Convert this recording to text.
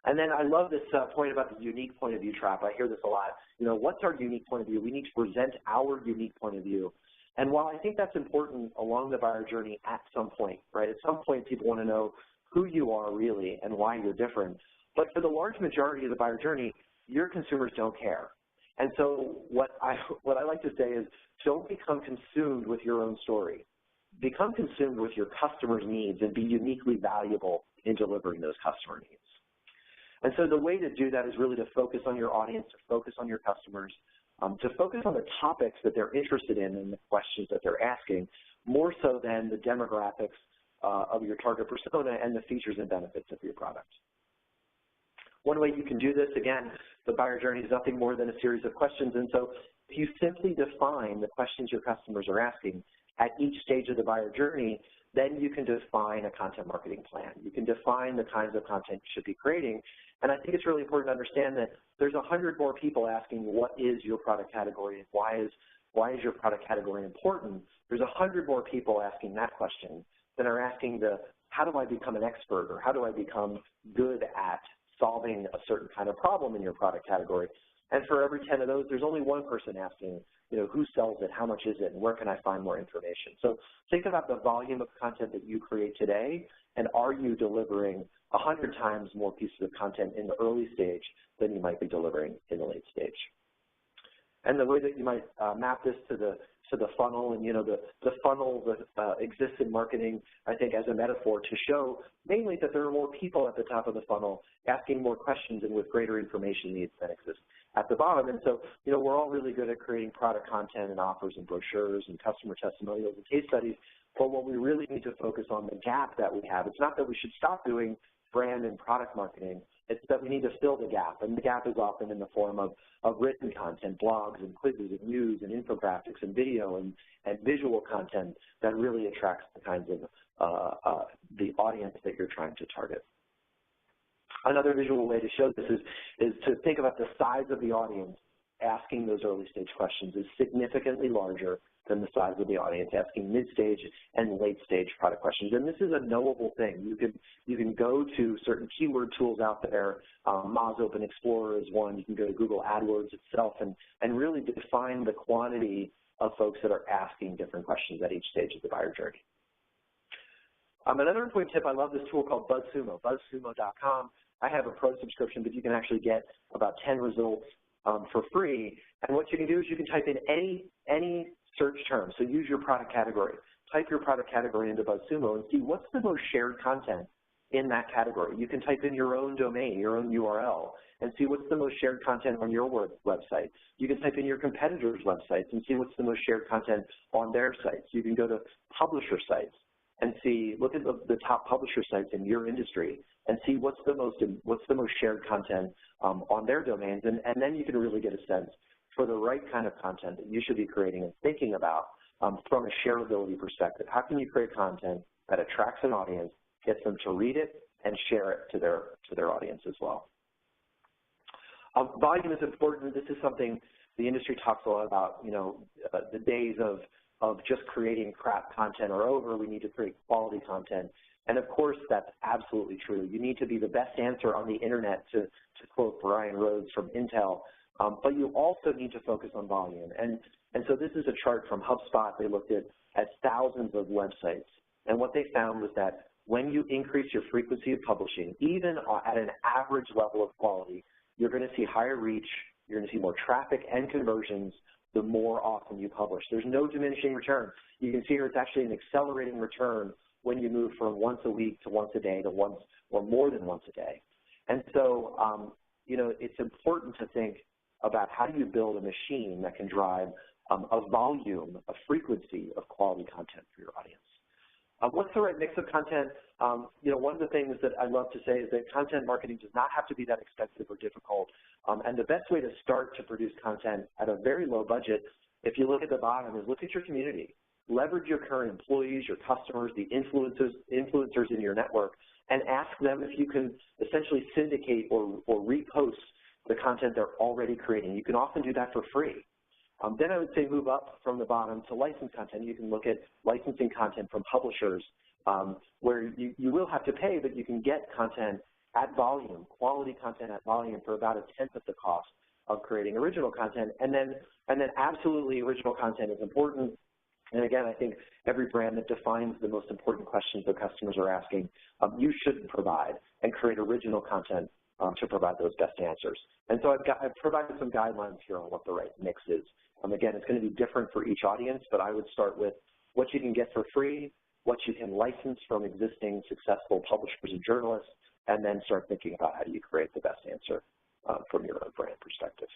And then I love this point about the unique point of view trap. I hear this a lot. You know, what's our unique point of view? We need to present our unique point of view. And while I think that's important along the buyer journey at some point, right? At some point, people want to know who you are really and why you're different. But for the large majority of the buyer journey, your consumers don't care. And so what I like to say is, don't become consumed with your own story. Become consumed with your customers' needs and be uniquely valuable in delivering those customer needs. And so the way to do that is really to focus on your audience, to focus on your customers, to focus on the topics that they're interested in and the questions that they're asking, more so than the demographics of your target persona and the features and benefits of your product. One way you can do this, again, the buyer journey is nothing more than a series of questions, and so if you simply define the questions your customers are asking at each stage of the buyer journey, then you can define a content marketing plan. You can define the kinds of content you should be creating, and I think it's really important to understand that there's 100 more people asking what is your product category and why is your product category important. There's 100 more people asking that question than are asking the how do I become an expert or how do I become good at solving a certain kind of problem in your product category. And for every 10 of those, there's only one person asking, you know, who sells it, how much is it, and where can I find more information? So think about the volume of content that you create today, and are you delivering 100 times more pieces of content in the early stage than you might be delivering in the late stage? And the way that you might map this to the funnel, and you know, the funnel that exists in marketing, I think, as a metaphor to show mainly that there are more people at the top of the funnel asking more questions and with greater information needs than exist at the bottom. And so, you know, we're all really good at creating product content and offers and brochures and customer testimonials and case studies, but what we really need to focus on the gap that we have. It's not that we should stop doing brand and product marketing, it's that we need to fill the gap, and the gap is often in the form of written content, blogs and quizzes and news and infographics and video and visual content that really attracts the kinds of the audience that you're trying to target. Another visual way to show this is to think about the size of the audience asking those early stage questions is significantly larger than the size of the audience asking mid-stage and late-stage product questions. And this is a knowable thing. You can go to certain keyword tools out there. Moz Open Explorer is one. You can go to Google AdWords itself and really define the quantity of folks that are asking different questions at each stage of the buyer journey. Another important tip, I love this tool called BuzzSumo, buzzsumo.com. I have a pro subscription, but you can actually get about 10 results for free. And what you can do is you can type in any search term. So use your product category. Type your product category into BuzzSumo and see what's the most shared content in that category. You can type in your own domain, your own URL, and see what's the most shared content on your website. You can type in your competitors' websites and see what's the most shared content on their sites. You can go to publisher sites and see, look at the top publisher sites in your industry and see what's the most shared content on their domains, and then you can really get a sense for the right kind of content that you should be creating and thinking about from a shareability perspective. How can you create content that attracts an audience, gets them to read it, and share it to their audience as well? Volume is important. This is something the industry talks a lot about. You know, the days of just creating crap content are over. We need to create quality content. And of course, that's absolutely true. You need to be the best answer on the internet, to quote Brian Rhodes from Intel. But you also need to focus on volume. And so this is a chart from HubSpot. They looked at thousands of websites. And what they found was that when you increase your frequency of publishing, even at an average level of quality, you're going to see higher reach, you're going to see more traffic and conversions the more often you publish. There's no diminishing return. You can see here it's actually an accelerating return when you move from once a week to once a day to once or more than once a day. And so, you know, it's important to think about how do you build a machine that can drive a volume, a frequency of quality content for your audience. What's the right mix of content? You know, one of the things that I love to say is that content marketing does not have to be that expensive or difficult. And the best way to start to produce content at a very low budget, if you look at the bottom, is look at your community. Leverage your current employees, your customers, the influencers in your network, and ask them if you can essentially syndicate or repost the content they're already creating. You can often do that for free. Then I would say move up from the bottom to licensed content. You can look at licensing content from publishers where you will have to pay, but you can get content at volume, quality content at volume for about 1/10 of the cost of creating original content. And then absolutely original content is important. And again, I think every brand that defines the most important questions that customers are asking, you should provide and create original content to provide those best answers. And so I've provided some guidelines here on what the right mix is. Again, it's going to be different for each audience, but I would start with what you can get for free, what you can license from existing successful publishers and journalists, and then start thinking about how do you create the best answer from your own brand perspective.